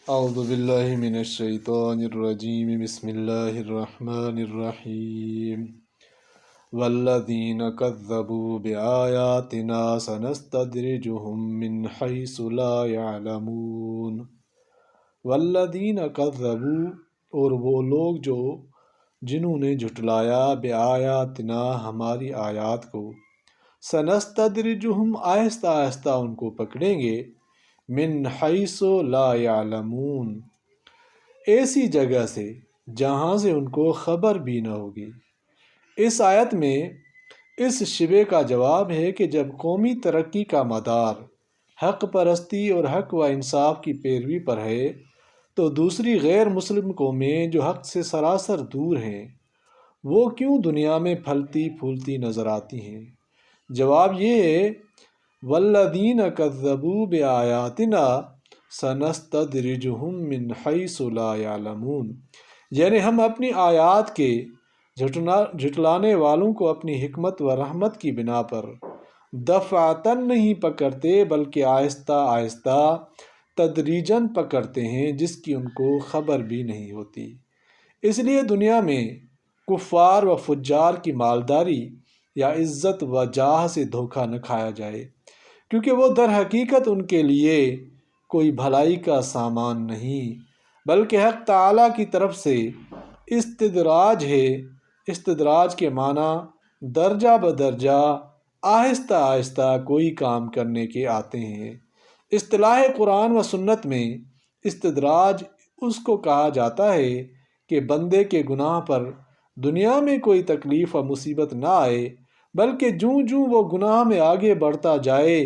اعوذ باللہ من الشیطان الرجیم بسم اللہ الرحمن الرحیم والذین کذبوا بآیاتنا سنستدرجهم من حیث لا یعلمون۔ والذین کذبوا، اور وہ لوگ جنہوں نے جھٹلایا بآیاتنا ہماری آیات کو، سنستدرجهم آہستہ آہستہ ان کو پکڑیں گے، من حیث لا یعلمون ایسی جگہ سے جہاں سے ان کو خبر بھی نہ ہوگی۔ اس آیت میں اس شبہ کا جواب ہے کہ جب قومی ترقی کا مدار حق پرستی اور حق و انصاف کی پیروی پر ہے تو دوسری غیر مسلم قومیں جو حق سے سراسر دور ہیں وہ کیوں دنیا میں پھلتی پھولتی نظر آتی ہیں؟ جواب یہ ہے والذین کذبوا بآیاتنا سنستدرجهم من حیث لا یعلمون، یعنی ہم اپنی آیات کے جھٹلانے والوں کو اپنی حکمت و رحمت کی بنا پر دفعتاً نہیں پکڑتے بلکہ آہستہ آہستہ تدریجاً پکڑتے ہیں جس کی ان کو خبر بھی نہیں ہوتی۔ اس لیے دنیا میں کفار و فجار کی مالداری یا عزت و جاہ سے دھوکہ نہ کھایا جائے، کیونکہ وہ در حقیقت ان کے لیے کوئی بھلائی کا سامان نہیں بلکہ حق تعالیٰ کی طرف سے استدراج ہے۔ استدراج کے معنی درجہ بدرجہ آہستہ آہستہ کوئی کام کرنے کے آتے ہیں۔ اصطلاح قرآن و سنت میں استدراج اس کو کہا جاتا ہے کہ بندے کے گناہ پر دنیا میں کوئی تکلیف و مصیبت نہ آئے بلکہ جوں جوں وہ گناہ میں آگے بڑھتا جائے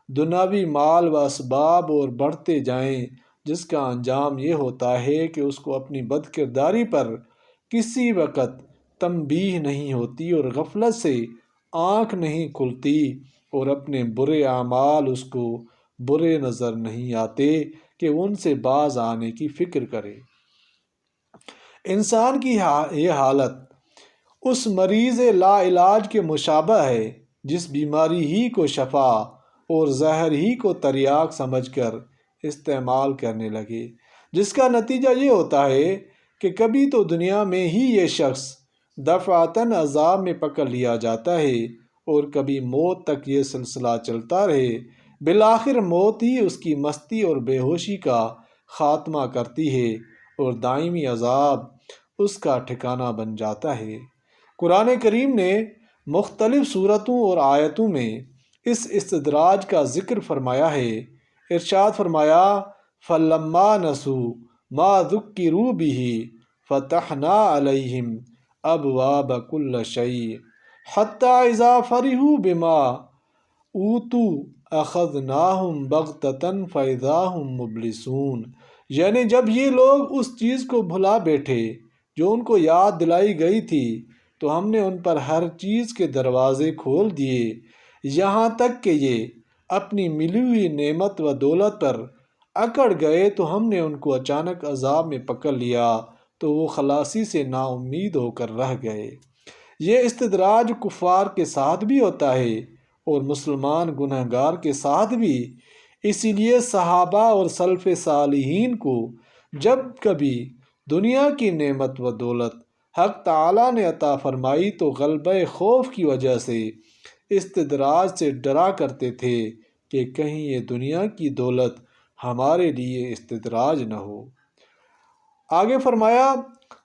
دنیاوی مال و اسباب اور بڑھتے جائیں، جس کا انجام یہ ہوتا ہے کہ اس کو اپنی بد کرداری پر کسی وقت تنبیہ نہیں ہوتی اور غفلت سے آنکھ نہیں کھلتی اور اپنے برے اعمال اس کو برے نظر نہیں آتے کہ وہ ان سے باز آنے کی فکر کرے۔ انسان کی یہ حالت اس مریض لا علاج کے مشابہ ہے جس بیماری ہی کو شفا اور زہر ہی کو تریاق سمجھ کر استعمال کرنے لگے، جس کا نتیجہ یہ ہوتا ہے کہ کبھی تو دنیا میں ہی یہ شخص دفعتاً عذاب میں پکڑ لیا جاتا ہے اور کبھی موت تک یہ سلسلہ چلتا رہے، بالآخر موت ہی اس کی مستی اور بے ہوشی کا خاتمہ کرتی ہے اور دائمی عذاب اس کا ٹھکانہ بن جاتا ہے۔ قرآن کریم نے مختلف صورتوں اور آیتوں میں اس استدراج کا ذکر فرمایا ہے۔ ارشاد فرمایا فَلَمَّا نَسُوا مَا ذُكِّرُوا بِهِ فَتَحْنَا عَلَيْهِمْ أَبْوَابَ كُلِّ شَيْءٍ حَتَّى إِذَا فَرِحُوا بِمَا أُوتُوا أَخَذْنَاهُمْ بَغْتَةً فَإِذَا هُمْ مُبْلِسُونَ، یعنی جب یہ لوگ اس چیز کو بھلا بیٹھے جو ان کو یاد دلائی گئی تھی تو ہم نے ان پر ہر چیز کے دروازے کھول دیے، یہاں تک کہ یہ اپنی ملی ہوئی نعمت و دولت پر اکڑ گئے تو ہم نے ان کو اچانک عذاب میں پکڑ لیا تو وہ خلاصی سے نا امید ہو کر رہ گئے۔ یہ استدراج کفار کے ساتھ بھی ہوتا ہے اور مسلمان گنہگار کے ساتھ بھی، اسی لیے صحابہ اور سلف صالحین کو جب کبھی دنیا کی نعمت و دولت حق تعالیٰ نے عطا فرمائی تو غلبہ خوف کی وجہ سے استدراج سے ڈرا کرتے تھے کہ کہیں یہ دنیا کی دولت ہمارے لیے استدراج نہ ہو۔ آگے فرمایا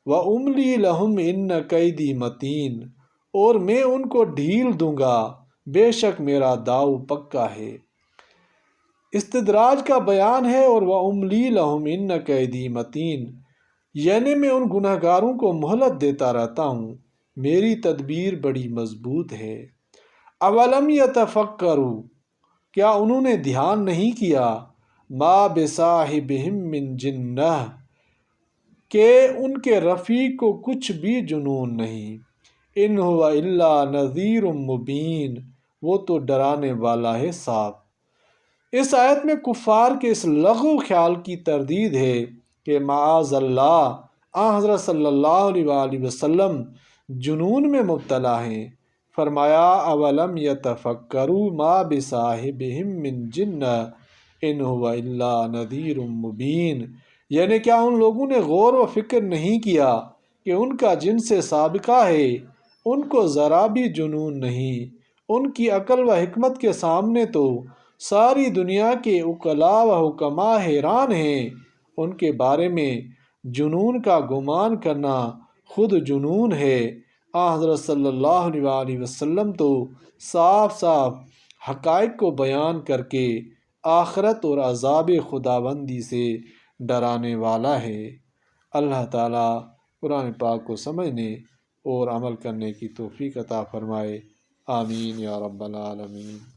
وَأُمْلِي لَهُمْ إِنَّ كَيْدِي مَتِينٌ، اور میں ان کو ڈھیل دوں گا، بے شک میرا داؤ پکا ہے۔ استدراج کا بیان ہے اور وَأُمْلِي لَهُمْ إِنَّ كَيْدِي مَتِينٌ، یعنی میں ان گناہ گاروں کو مہلت دیتا رہتا ہوں، میری تدبیر بڑی مضبوط ہے۔ اولم یتفکروا، کیا انہوں نے دھیان نہیں کیا، ما بصاحبہم من جنہ، کہ ان کے رفیق کو کچھ بھی جنون نہیں، ان هو الا نذیر مبین، وہ تو ڈرانے والا ہے صاف۔ اس آیت میں کفار کے اس لغو خیال کی تردید ہے کہ معاذ اللہ حضرت صلی اللہ علیہ وآلہ وسلم جنون میں مبتلا ہیں۔ فرمایا اولم یتفکروا ما بصاحبہم من جنہ ان هو الا نذیر مبین، یعنی کیا ان لوگوں نے غور و فکر نہیں کیا کہ ان کا جن سے سابقہ ہے ان کو ذرا بھی جنون نہیں؟ ان کی عقل و حکمت کے سامنے تو ساری دنیا کے عقلاء و حکماء حیران ہیں۔ ان کے بارے میں جنون کا گمان کرنا خود جنون ہے۔ حضرت صلی اللہ علیہ وسلم تو صاف صاف حقائق کو بیان کر کے آخرت اور عذاب خداوندی سے ڈرانے والا ہے۔ اللہ تعالیٰ قرآن پاک کو سمجھنے اور عمل کرنے کی توفیق عطا فرمائے۔ آمین یا رب العالمین۔